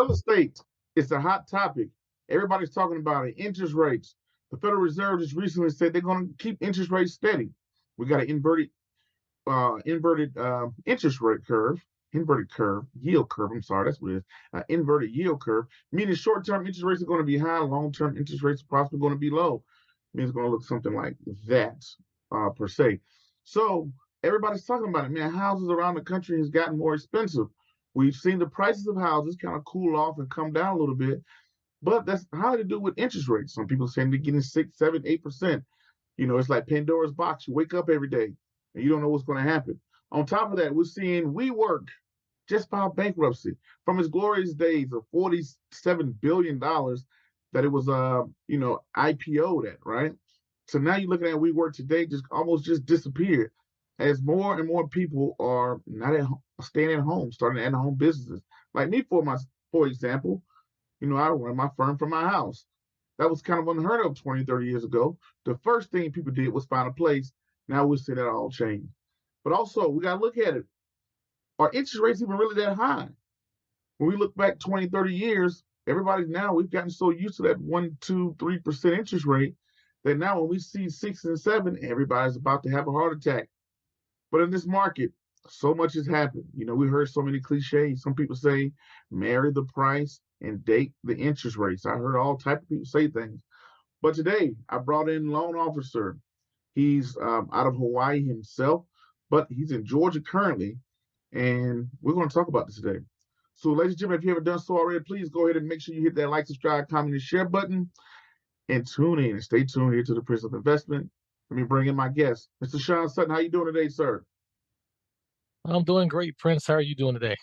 real estate is a hot topic. Everybody's talking about it. Interest rates. The Federal Reserve just recently said they're going to keep interest rates steady. We got an inverted interest rate curve, inverted curve, yield curve. I'm sorry, that's what it is. Inverted yield curve, meaning short-term interest rates are going to be high, long-term interest rates are possibly going to be low. Means it's going to look something like that, per se. So everybody's talking about it, man. Houses around the country has gotten more expensive. We've seen the prices of houses kind of cool off and come down a little bit, but that's how to do with interest rates. Some people saying they're getting 6, 7, 8%. It's like Pandora's box. You wake up every day and you don't know what's going to happen. On top of that, we're seeing WeWork just filed bankruptcy from its glorious days of $47 billion that it was, IPO'd at, right? So now you're looking at WeWork today, just disappeared, as more and more people are not staying at home, starting at home businesses. Like me, for example, I run my firm from my house. That was kind of unheard of 20, 30 years ago. The first thing people did was find a place. Now we see that all changed. But also, we got to look at it. Are interest rates even really that high? When we look back 20, 30 years, we've gotten so used to that 1, 2, 3% interest rate that now when we see 6 and 7, everybody's about to have a heart attack. But in this market, so much has happened. We heard so many cliches. Some people say, marry the price and date the interest rates. I heard all type of people say things. But today, I brought in loan officer. He's out of Hawaii himself, but he's in Georgia currently, and we're going to talk about this today. So, ladies and gentlemen, if you haven't done so already, please go ahead and make sure you hit that like, subscribe, comment, and share button, and tune in and stay tuned here to the Prince of Investment. Let me bring in my guest, Mr. Shawn Sutton. How you doing today, sir? I'm doing great, Prince. How are you doing today?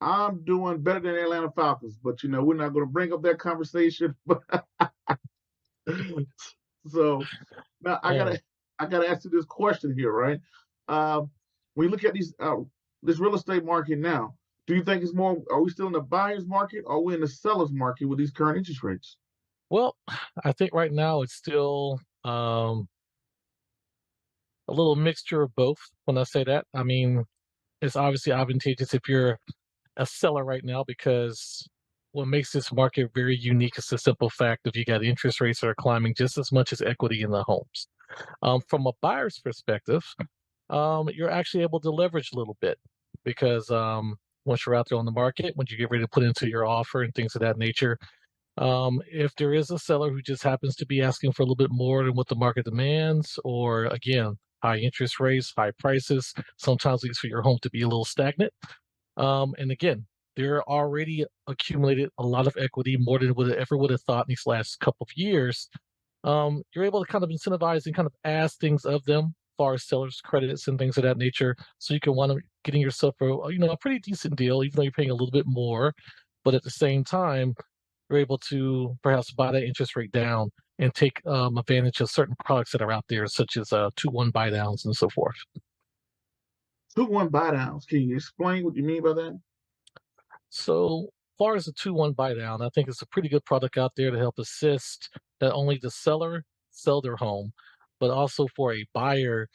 I'm doing better than the Atlanta Falcons, but we're not going to bring up that conversation. So now I Oh, gotta ask you this question here, right? Uh, when you look at this real estate market now, do you think it's more? Are we still in the buyer's market, or are we in the seller's market with these current interest rates? well, I think right now it's still a little mixture of both. When I say that, I mean it's obviously advantageous if you're a seller right now because what makes this market very unique is the simple fact that you got interest rates that are climbing just as much as equity in the homes. From a buyer's perspective, you're actually able to leverage a little bit because once you're out there on the market, when you get ready to put into your offer and things of that nature, if there is a seller who just happens to be asking for a little bit more than what the market demands, or again, high interest rates, high prices, sometimes leads for your home to be a little stagnant. And again, they're already accumulated a lot of equity, more than would ever would have thought in these last couple of years. You're able to kind of incentivize and kind of ask things of them, as far as sellers credits and things of that nature, so you can want to getting yourself a pretty decent deal, even though you're paying a little bit more, but at the same time, you're able to perhaps buy that interest rate down and take advantage of certain products that are out there, such as 2-1 buy downs and so forth. 2-1 buy downs. Can you explain what you mean by that? So, far as the 2-1 buy down, I think it's a pretty good product out there to help assist not only the seller sell their home, but also for a buyer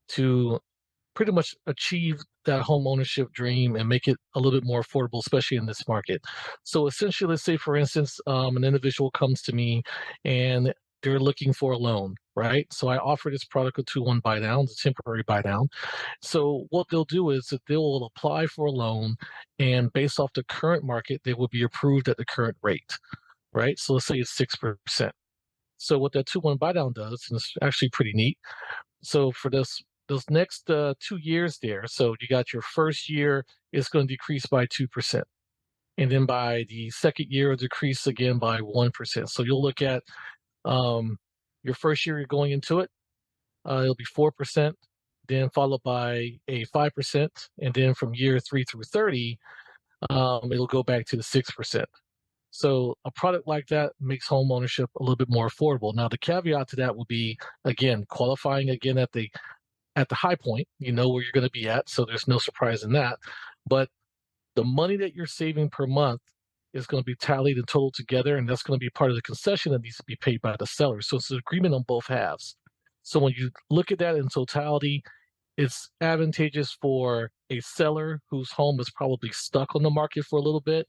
to pretty much achieve that home ownership dream and make it a little bit more affordable, especially in this market. So essentially, let's say, for instance, an individual comes to me and they're looking for a loan, right? So I offer this product a 2-1 buy down, it's a temporary buy down. So what they'll do is that they will apply for a loan, and based off the current market, they will be approved at the current rate, right? So let's say it's 6%. So what that 2-1 buy down does, and it's actually pretty neat. So for those next 2 years there, so you got your first year is going to decrease by 2%. And then by the second year, it'll decrease again by 1%. So you'll look at um, your first year you're going into it, it'll be 4%, then followed by a 5%. And then from year 3 through 30, it'll go back to the 6%. So a product like that makes home ownership a little bit more affordable. Now, the caveat to that will be, again, qualifying again at the high point, you know where you're going to be at, so there's no surprise in that. But the money that you're saving per month is going to be tallied and totaled together, and that's going to be part of the concession that needs to be paid by the seller. So it's an agreement on both halves. So when you look at that in totality, it's advantageous for a seller whose home is probably stuck on the market for a little bit,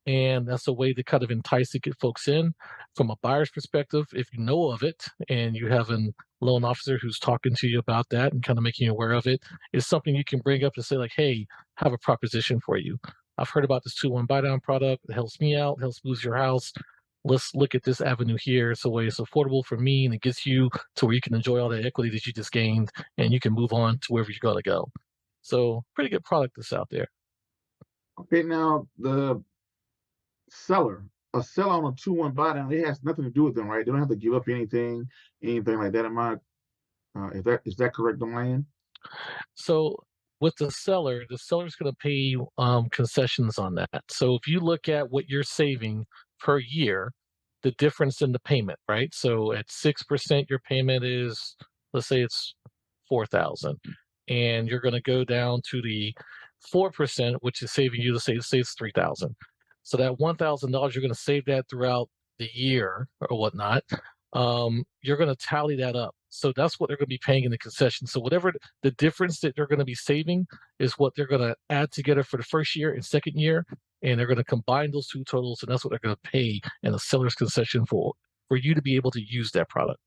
And that's a way to kind of entice to get folks in. From a buyer's perspective, if you know of it and you have a loan officer who's talking to you about that and kind of making you aware of it, it's something you can bring up to say like, hey, I have a proposition for you. I've heard about this 2-1 buy down product. It helps me out, helps boost your house. Let's look at this avenue here. It's a way it's affordable for me and it gets you to where you can enjoy all the equity that you just gained and you can move on to wherever you're going to go. So pretty good product that's out there. Okay, now the seller, a seller on a 2-1 buy down, it has nothing to do with them, right? They don't have to give up anything like that. Am I is that correct on my end? So with the seller's going to pay you concessions on that. So if you look at what you're saving per year, the difference in the payment, right? So at 6%, your payment is, let's say it's 4,000, and you're going to go down to the 4%, which is saving you, let's say it's 3,000. So that $1,000, you're going to save that throughout the year or whatnot. You're going to tally that up. So that's what they're going to be paying in the concession. So whatever the difference that they're going to be saving is what they're going to add together for the first year and second year, and they're going to combine those two totals, and that's what they're going to pay in a seller's concession for you to be able to use that product.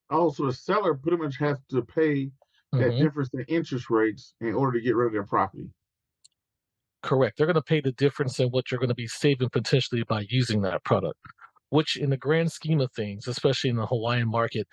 Oh, so the seller pretty much has to pay that Hmm. difference in interest rates in order to get rid of their property. Correct. They're going to pay the difference in what you're going to be saving potentially by using that product. Which, in the grand scheme of things, especially in the Hawaiian market,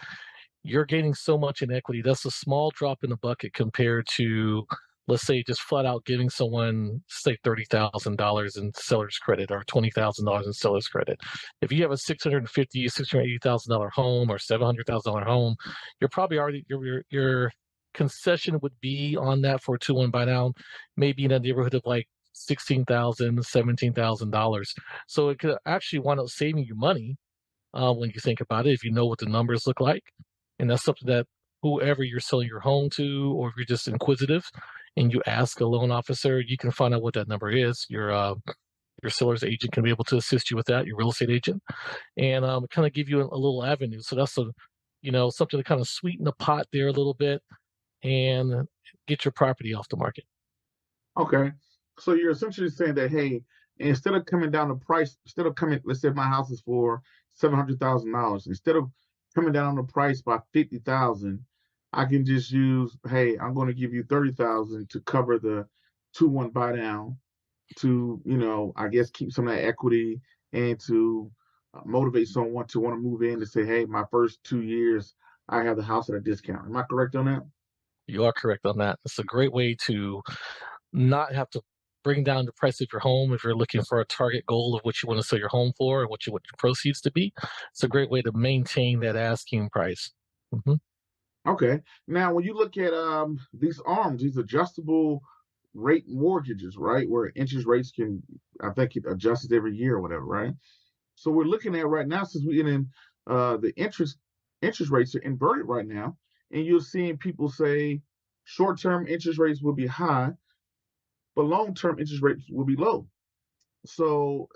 you're gaining so much in equity. That's a small drop in the bucket compared to, let's say, just flat out giving someone, say, $30,000 in seller's credit or $20,000 in seller's credit. If you have a $680,000 home or $700,000 home, you're probably already your concession would be on that for a 2-1 buy down, maybe in a neighborhood of like $16,000, $17,000. So it could actually wind up saving you money when you think about it, if you know what the numbers look like. And that's something that whoever you're selling your home to, or if you're just inquisitive and you ask a loan officer, you can find out what that number is. Your seller's agent can be able to assist you with that, your real estate agent, and kind of give you a little avenue. So that's something to kind of sweeten the pot there a little bit and get your property off the market. Okay. So you're essentially saying that, hey, instead of coming down the price, instead of coming, let's say my house is for $700,000, instead of coming down the price by 50,000, I can just use, hey, I'm going to give you 30,000 to cover the 2-1 buy down to, I guess keep some of that equity and to motivate someone to want to move in to say, hey, my first 2 years, I have the house at a discount. Am I correct on that? You are correct on that. It's a great way to not have to bring down the price of your home if you're looking for a target goal of what you want to sell your home for and what you want your proceeds to be. It's a great way to maintain that asking price. Hmm. Okay. Now, when you look at these ARMs, these adjustable rate mortgages, right, where interest rates can, I think it adjusts every year or whatever, right? So we're looking at right now, since we're in the interest rates are inverted right now, and you're seeing people say short-term interest rates will be high, but long-term interest rates will be low. So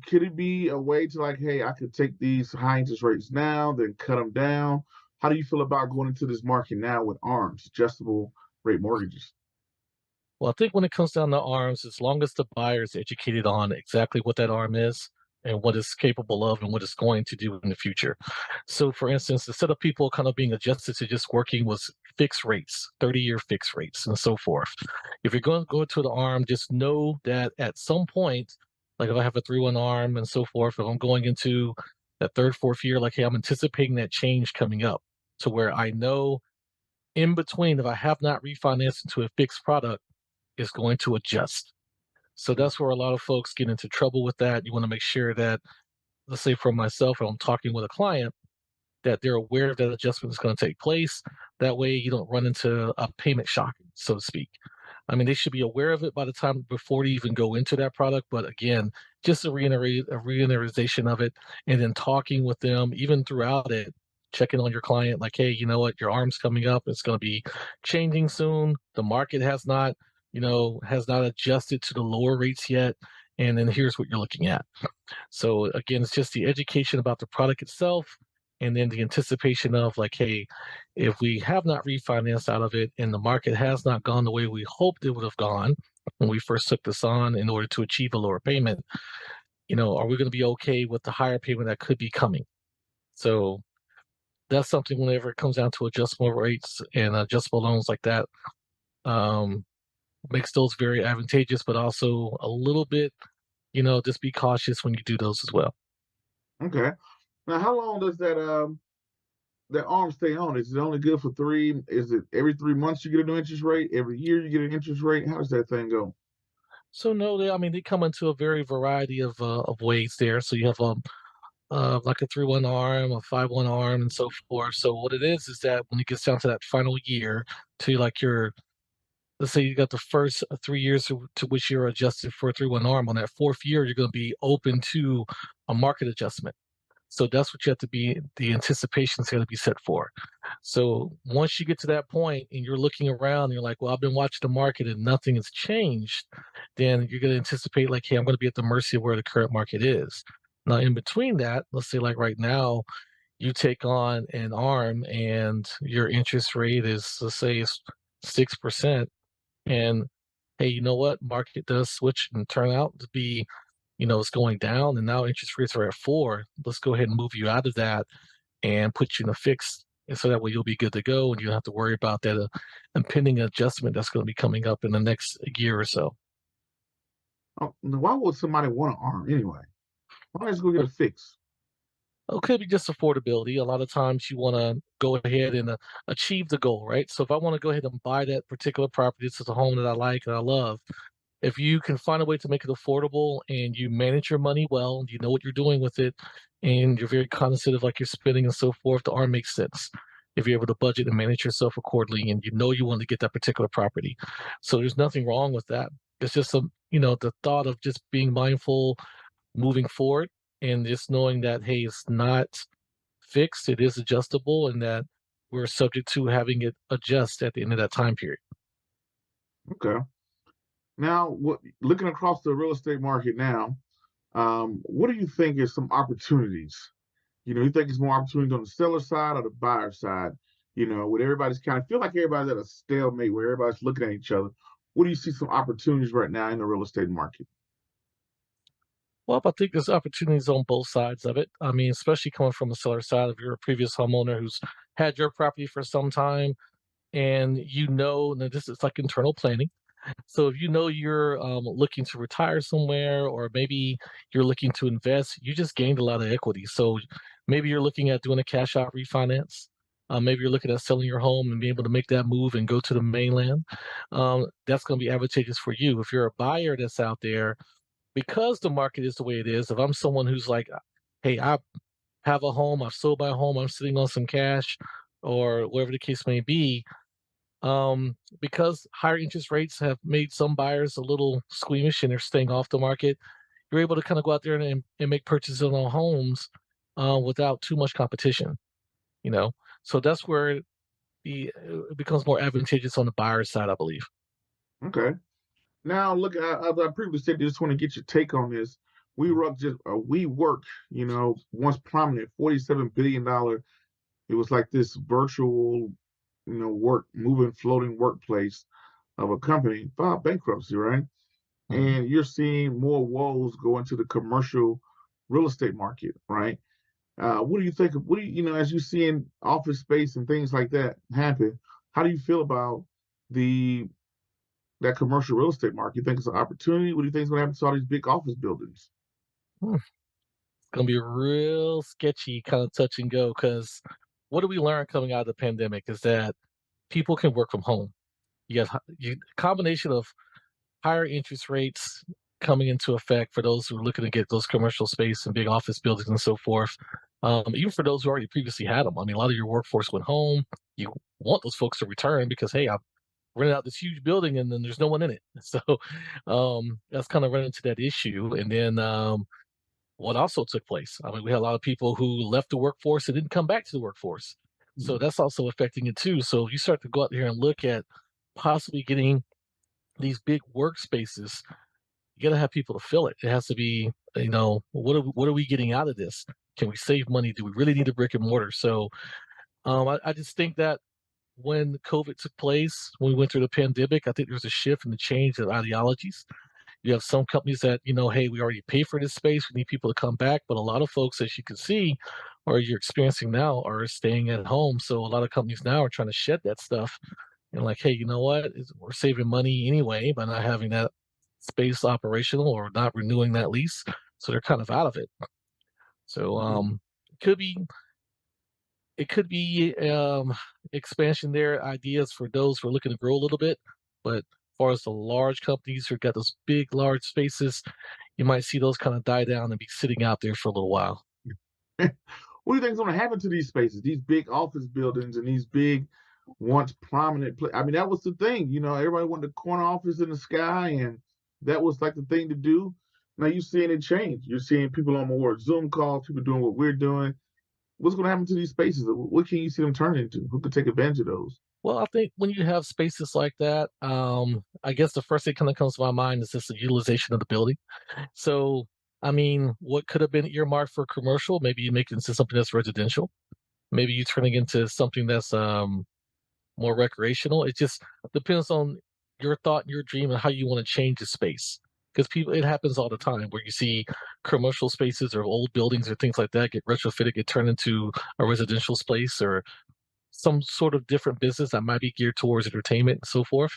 could it be a way to like, hey, I could take these high interest rates now, then cut them down? How do you feel about going into this market now with ARMs, adjustable rate mortgages? Well, I think when it comes down to arms, as long as the buyer is educated on exactly what that arm is and what it's capable of and what it's going to do in the future. So, for instance, instead of people kind of being adjusted to just working with fixed rates, 30-year fixed rates, and so forth, if you're going to go to the arm, just know that at some point, like if I have a 3-1 arm and so forth, if I'm going into that third, fourth year, like, hey, I'm anticipating that change coming up to where I know in between, if I have not refinanced into a fixed product, is going to adjust. So Mm. that's where a lot of folks get into trouble with that. You want to make sure that, let's say for myself, when I'm talking with a client, that they're aware that adjustment is going to take place. That way you don't run into a payment shock, so to speak. I mean, they should be aware of it by the time before they even go into that product. But again, just a reiteration of it, and then talking with them even throughout it, checking on your client, like, hey, you know what, your arm's coming up. It's going to be changing soon. The market has not adjusted to the lower rates yet. And then here's what you're looking at. So again, it's just the education about the product itself, and then the anticipation of like, hey, if we have not refinanced out of it and the market has not gone the way we hoped it would have gone when we first took this on in order to achieve a lower payment, are we going to be okay with the higher payment that could be coming? So that's something whenever it comes down to adjustable rates and adjustable loans like that, um, makes those very advantageous, but also a little bit, just be cautious when you do those as well. Okay. Now, how long does that arm stay on? Is it only good for three? Is it every 3 months you get a new interest rate? Every year you get an interest rate? How does that thing go? So no, I mean, they come into a very variety of ways there. So you have like a 3-1 arm, a 5-1 arm, and so forth. So what it is that when it gets down to that final year, to like your let's say you got the first 3 years to which you're adjusted for a 3-1 arm. On that fourth year, you're going to be open to a market adjustment. So that's what you have to be. The anticipation is going to be set for. So once you get to that point and you're looking around, and you're like, well, I've been watching the market and nothing has changed. Then you're going to anticipate like, hey, I'm going to be at the mercy of where the current market is. Now, in between that, let's say like right now, you take on an arm and your interest rate is, let's say, is 6%. And hey, you know what? Market does switch and turn out to be, it's going down, and now interest rates are at 4. Let's go ahead and move you out of that and put you in a fix. And so that way you'll be good to go and you don't have to worry about that impending adjustment that's going to be coming up in the next year or so. Oh, now why would somebody want an arm anyway? Why not just go get a fix? It could be just affordability. A lot of times you want to go ahead and achieve the goal, right? So if I want to go ahead and buy that particular property, this is a home that I like and I love. If you can find a way to make it affordable and you manage your money well, you know what you're doing with it, and you're very cognizant of like your spending and so forth, the R makes sense. If you're able to budget and manage yourself accordingly, and you know you want to get that particular property, so there's nothing wrong with that. It's just the thought of just being mindful moving forward and just knowing that, hey, it's not fixed, it is adjustable, and that we're subject to having it adjust at the end of that time period. Okay. Now, looking across the real estate market now, what do you think is some opportunities? You think it's more opportunities on the seller side or the buyer side? With everybody's kind of feel like everybody's at a stalemate where everybody's looking at each other. What do you see some opportunities right now in the real estate market? Well, I think there's opportunities on both sides of it. I mean, especially coming from the seller side, if you're a previous homeowner who's had your property for some time and you know that this is like internal planning. So if you know you're looking to retire somewhere, or maybe you're looking to invest, you just gained a lot of equity. So maybe you're looking at doing a cash out refinance. Maybe you're looking at selling your home and being able to make that move and go to the mainland. That's going to be advantageous for you. If you're a buyer that's out there, because the market is the way it is, if I'm someone who's like, hey, I have a home, I've sold my home, I'm sitting on some cash, or whatever the case may be, because higher interest rates have made some buyers a little squeamish and they're staying off the market, you're able to kind of go out there and make purchases on homes without too much competition, you know? So that's where it becomes more advantageous on the buyer side, I believe. Okay. Now, look, as I previously said, just want to get your take on this. We work, once prominent, $47 billion. It was like this virtual, work, moving, floating workplace of a company filed bankruptcy, right? Mhm. And you're seeing more woes go into the commercial real estate market, right? What do you think of, as you see in office space and things like that happen? How do you feel about the that commercial real estate market? You think it's an opportunity? What do you think is going to happen to all these big office buildings? Hmm. It's gonna be real sketchy, kind of touch and go. Because what do we learn coming out of the pandemic is that people can work from home. You have combination of higher interest rates coming into effect for those who are looking to get those commercial space and big office buildings and so forth. Even for those who already previously had them. I mean, a lot of your workforce went home. You want those folks to return because, hey, I've rented out this huge building and then there's no one in it. So that's kind of run into that issue. And then what also took place? I mean, we had a lot of people who left the workforce and didn't come back to the workforce. So Mhm. that's also affecting it too. So if you start to go out there and look at possibly getting these big workspaces, you got to have people to fill it. It has to be, what are we getting out of this? Can we save money? Do we really need a brick and mortar? So I just think that when COVID took place, when we went through the pandemic, I think there was a shift in the change of ideologies. You have some companies that, hey, we already pay for this space. We need people to come back. But a lot of folks, as you can see, or you're experiencing now, are staying at home. So a lot of companies now are trying to shed that stuff and like, hey, you know what? We're saving money anyway by not having that space operational or not renewing that lease. So they're kind of out of it. So Mhm. it could be it could be expansion there ideas for those who are looking to grow a little bit. But as far as the large companies who got those big large spaces, you might see those kind of die down and be sitting out there for a little while. What do you think is going to happen to these spaces, these big office buildings, and these big, once prominent? I mean, that was the thing. Everybody wanted the corner office in the sky, and that was like the thing to do. Now you're seeing it change. You're seeing people on more Zoom calls, people doing what we're doing. What's going to happen to these spaces? What can you see them turn into? Who could take advantage of those? Well, I think when you have spaces like that, I guess the first thing kind of comes to my mind is just the utilization of the building. So, I mean, what could have been earmarked for commercial, maybe you make it into something that's residential. Maybe you turn it into something that's more recreational. It just depends on your thought, your dream, and how you want to change the space. Because it happens all the time where you see commercial spaces or old buildings or things like that get retrofitted, get turned into a residential space or some sort of different business that might be geared towards entertainment and so forth.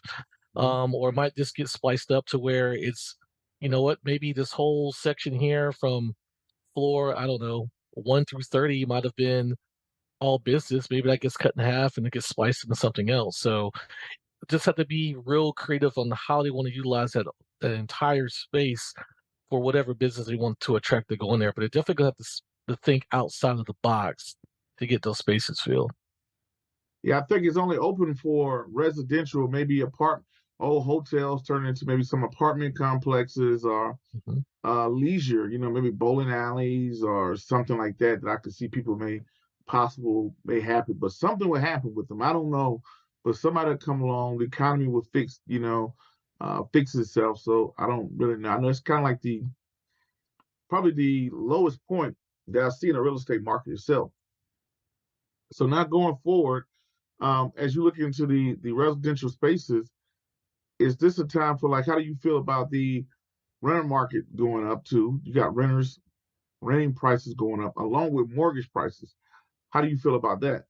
Mhm. Or it might just get spliced up to where it's, you know what, maybe this whole section here from floor, I don't know, 1 through 30 might have been all business. Maybe that gets cut in half and it gets spliced into something else. So just have to be real creative on how they want to utilize that entire space for whatever business they want to attract to go in there. But they definitely gonna have to think outside of the box to get those spaces filled. Yeah, I think it's only open for residential, maybe old hotels turn into maybe some apartment complexes or Mhm. leisure, maybe bowling alleys or something like that that I could see people may happen, but something would happen with them. I don't know, but somebody would come along, the economy will fix itself. So I don't really know. I know it's kind of like the probably the lowest point that I see in the real estate market itself. So now going forward, as you look into the residential spaces, is this a time for like how do you feel about the renter market going up too? You got renting prices going up along with mortgage prices. How do you feel about that?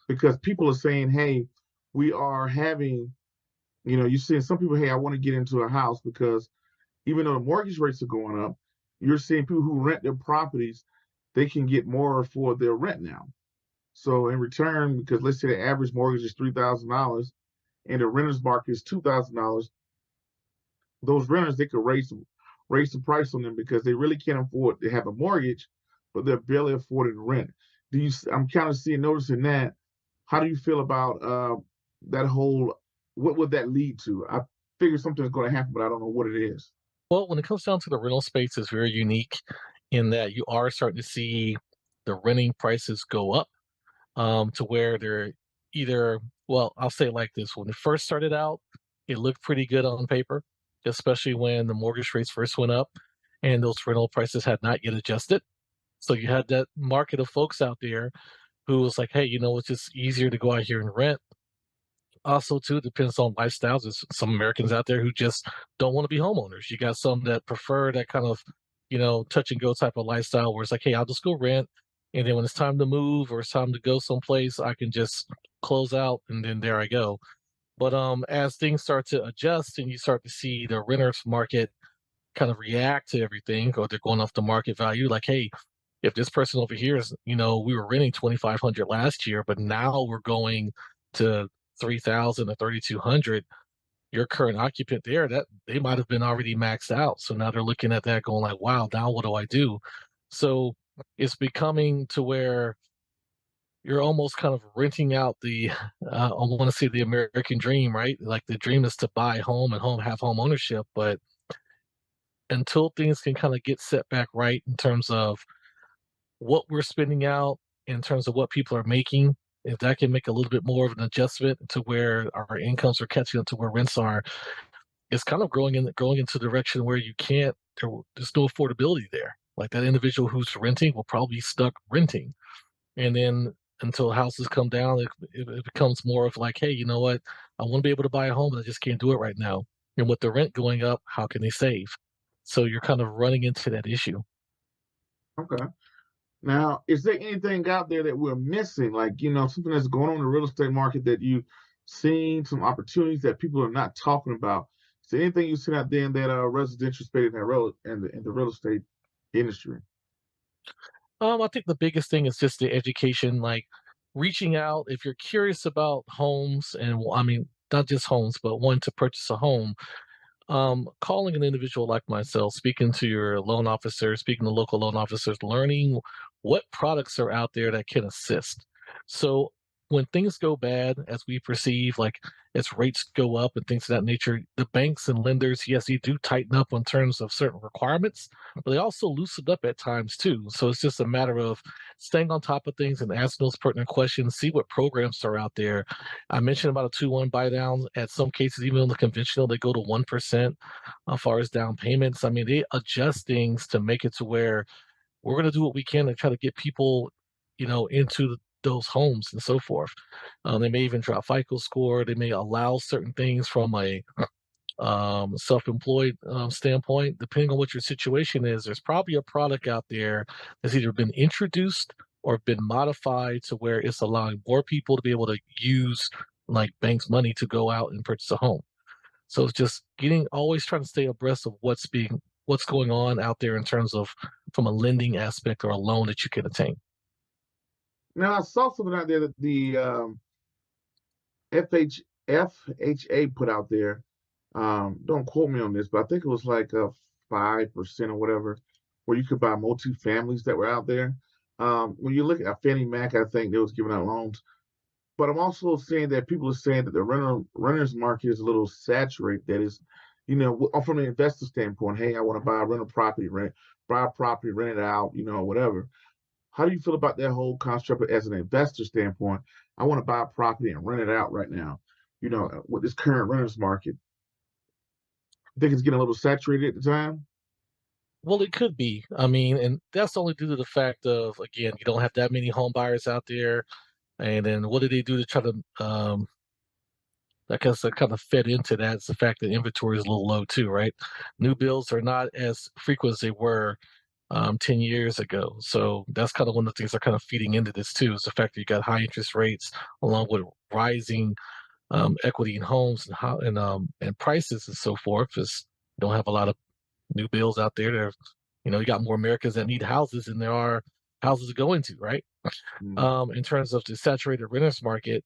Because people are saying, hey, we are having, you're seeing some people, hey, I want to get into a house because even though the mortgage rates are going up, you're seeing people who rent their properties, they can get more for their rent now. So in return, because let's say the average mortgage is $3,000 and the renter's market is $2,000, those renters they could raise the price on them because they really can't afford to have a mortgage, but they're barely affording rent. I'm kind of noticing that. How do you feel about that whole? What would that lead to? I figure something's going to happen, but I don't know what it is. Well, when it comes down to the rental space, it's very unique in that you are starting to see the renting prices go up to where they're either, well, I'll say it like this: when it first started out, it looked pretty good on paper, especially when the mortgage rates first went up and those rental prices had not yet adjusted. So you had that market of folks out there who was like, hey, it's just easier to go out here and rent. Also, too, it depends on lifestyles. There's some Americans out there who just don't want to be homeowners. You got some that prefer that kind of, touch and go type of lifestyle where it's like, hey, I'll just go rent. And then when it's time to move or it's time to go someplace, I can just close out and then there I go. But as things start to adjust and you start to see the renters market kind of react to everything or they're going off the market value, like, hey, if this person over here is, we were renting 2,500 last year, but now we're going to 3,000 or 3,200. Your current occupant there, that they might have been already maxed out. So now they're looking at that going like, wow, now what do I do? So it's becoming to where you're almost kind of renting out I want to say the American dream, right? Like the dream is to buy a home and have home ownership. But until things can kind of get set back right in terms of what we're spending out in terms of what people are making, if that can make a little bit more of an adjustment to where our incomes are catching up to where rents are, it's kind of growing into the direction where there's no affordability there. Like that individual who's renting will probably be stuck renting, and then until houses come down, it becomes more of like, hey, you know what? I want to be able to buy a home, but I just can't do it right now. And with the rent going up, how can they save? So you're kind of running into that issue. Okay. Now, is there anything out there that we're missing? Like, something that's going on in the real estate market that you've seen, some opportunities that people are not talking about? Is there anything you've seen out there in that residential space in that in the real estate industry? I think the biggest thing is just the education, like reaching out if you're curious about homes and I mean, not just homes, but wanting to purchase a home. Calling an individual like myself, speaking to your loan officer, speaking to local loan officers, learning what products are out there that can assist. So when things go bad, as we perceive, like as rates go up and things of that nature, the banks and lenders, yes, they do tighten up in terms of certain requirements, but they also loosen up at times too. So it's just a matter of staying on top of things and asking those pertinent questions, see what programs are out there. I mentioned about a 2-1 buy down. At some cases, even on the conventional, they go to 1% as far as down payments. I mean, they adjust things to make it to where we're going to do what we can to try to get people, into those homes and so forth. They may even drop FICO score. They may allow certain things from a self-employed standpoint. Depending on what your situation is, there's probably a product out there that's either been introduced or been modified to where it's allowing more people to be able to use like banks money to go out and purchase a home. So it's just getting always trying to stay abreast of what's going on out there in terms of from a lending aspect or a loan that you can attain. Now, I saw something out there that the FHA put out there. Don't quote me on this, but I think it was like 5% or whatever, where you could buy multi-families that were out there. When you look at Fannie Mac, I think they was giving out loans. But I'm also saying that people are saying that the renters market is a little saturated. That is, from an investor standpoint, hey, I want to buy a rental property, buy a property, rent it out, whatever. How do you feel about that whole construct as an investor standpoint? I want to buy a property and rent it out right now. With this current renters market, I think it's getting a little saturated at the time. Well, it could be. I mean, and that's only due to the fact of again, you don't have that many home buyers out there. And then what do they do to try to I guess that kind of fed into that is the fact that inventory is a little low too, right? New builds are not as frequent as they were 10 years ago. So that's kind of one of the things that are kind of feeding into this too, is the fact that you got high interest rates along with rising equity in homes and how and prices and so forth. Is don't have a lot of new builds out there. There, you got more Americans that need houses than there are houses to go into, right? Mm, In terms of the saturated renters market,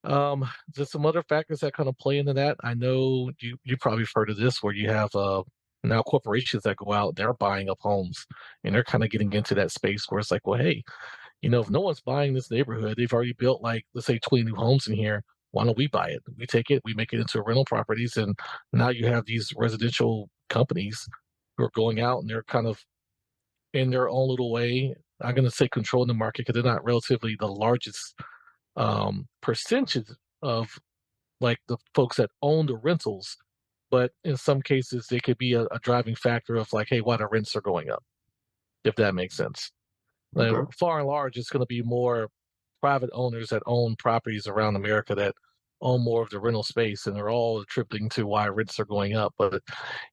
there's some other factors that kind of play into that. I know you probably have heard of this where you have now corporations that go out, they're buying up homes and they're kind of getting into that space where it's like, well, hey, if no one's buying this neighborhood, they've already built like let's say 20 new homes in here. Why don't we buy it? We take it, we make it into rental properties, and now you have these residential companies who are going out and they're kind of in their own little way. I'm going to say controlling the market because they're not relatively the largest percentage of like the folks that own the rentals, but in some cases they could be a driving factor of like, hey, why the rents are going up, if that makes sense. Like okay. far and large, it's going to be more private owners that own properties around America that own more of the rental space, and they're all attributing to why rents are going up. But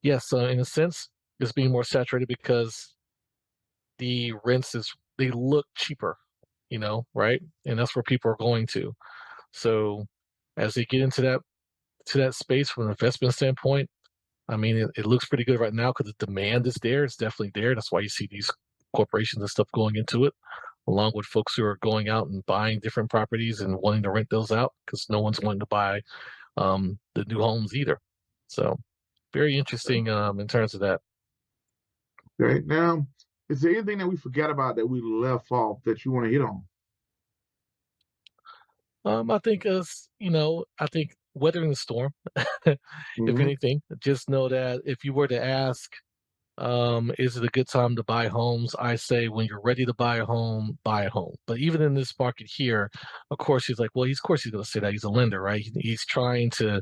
yes, in a sense, it's being more saturated because the rents is they look cheaper, right? And that's where people are going to. So as they get into that space from an investment standpoint, I mean, it looks pretty good right now because the demand is there. It's definitely there. That's why you see these corporations and stuff going into it, along with folks who are going out and buying different properties and wanting to rent those out because no one's wanting to buy the new homes either. So very interesting in terms of that. Okay. Now, is there anything that we forgot about that we left off that you want to hit on? I think I think weathering the storm, if Hmm. anything, just know that if you were to ask, is it a good time to buy homes? I say when you're ready to buy a home, buy a home. But even in this market here, of course, he's like, well, of course he's going to say that he's a lender, right? He's trying to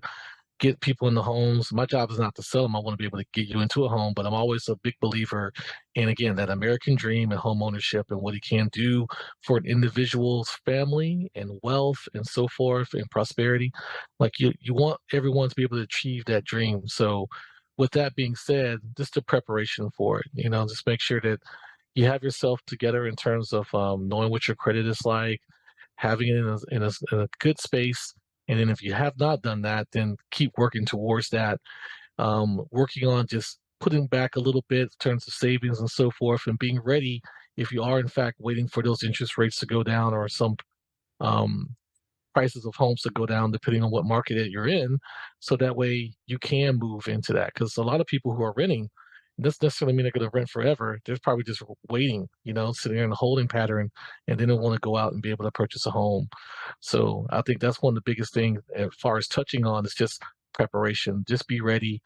get people into homes. My job is not to sell them. I want to be able to get you into a home, but I'm always a big believer in, again, that American dream and home ownership and what it can do for an individual's family and wealth and so forth and prosperity. Like you want everyone to be able to achieve that dream. So with that being said, just the preparation for it, just make sure that you have yourself together in terms of knowing what your credit is like, having it in a good space. And then if you have not done that, then keep working towards that. Working on just putting back a little bit in terms of savings and so forth, and being ready if you are in fact waiting for those interest rates to go down or some um, prices of homes to go down depending on what market that you're in, so that way you can move into that. Because a lot of people who are renting, it doesn't necessarily mean they're going to rent forever. They're probably just waiting, sitting there in a holding pattern, and they don't want to go out and be able to purchase a home. So I think that's one of the biggest things as far as touching on is just preparation. Just be ready.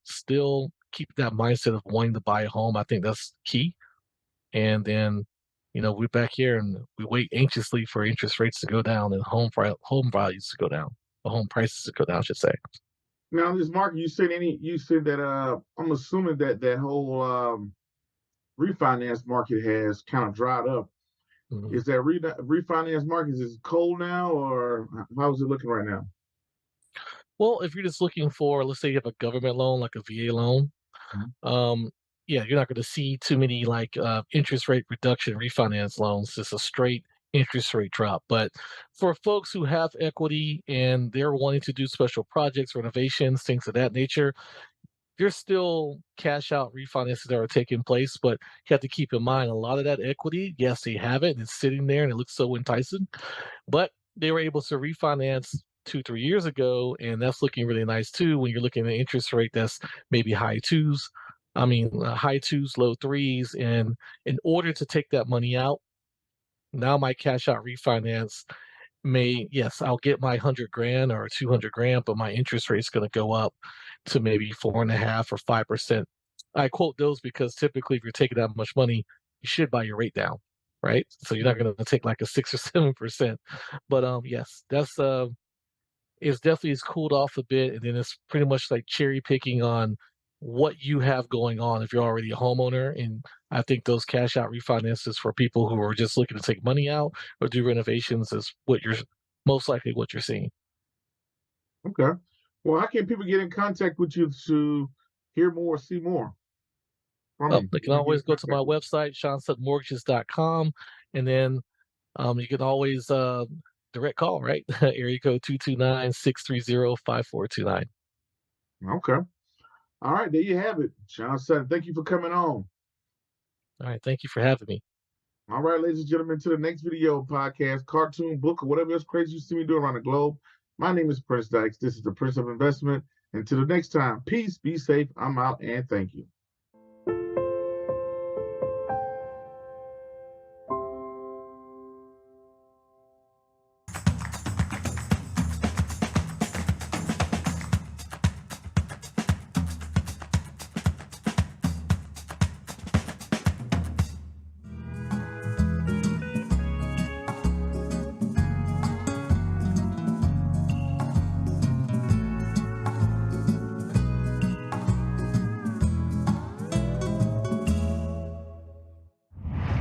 Still keep that mindset of wanting to buy a home. I think that's key. And then, we're back here and we wait anxiously for interest rates to go down and home values to go down, or home prices to go down, I should say. Now, this market, you said that I'm assuming that that whole refinance market has kind of dried up. Mhm. Is that refinance market is cold now, or how is it looking right now? Well, if you're just looking for, let's say you have a government loan, like a VA loan, Mhm. um, yeah, you're not going to see too many like interest rate reduction refinance loans. Just a straight interest rate drop. But for folks who have equity and they're wanting to do special projects, renovations, things of that nature, there's still cash out refinances that are taking place, but you have to keep in mind a lot of that equity, yes, they have it and it's sitting there and it looks so enticing, but they were able to refinance 2, 3 years ago, and that's looking really nice too when you're looking at an interest rate that's maybe high twos. I mean, high twos, low threes. And in order to take that money out, now my cash out refinance yes, I'll get my 100 grand or 200 grand, but my interest rate's going to go up to maybe 4.5 or 5%. I quote those because typically, if you're taking that much money, you should buy your rate down, right? So you're not Mhm. going to take like a 6 or 7%. But yes, that's it's definitely has cooled off a bit, and then it's pretty much like cherry picking on what you have going on if you're already a homeowner. And I think those cash out refinances for people who are just looking to take money out or do renovations is what you're most likely what you're seeing. Okay. Well, how can people get in contact with you to hear more, see more from Oh, you? they How can can they get in always go to my contact with website, ShawnSuttonMortgages.com, and then you can always direct call, right? Area code 229-630-5429. you? Okay. All right. There you have it. Shawn Sutton, thank you for coming on. All right, thank you for having me. All right, ladies and gentlemen, to the next video podcast, cartoon, book, or whatever else crazy you see me do around the globe. My name is Prince Dykes. This is the Prince of Investment. Until the next time, peace, be safe. I'm out, and thank you.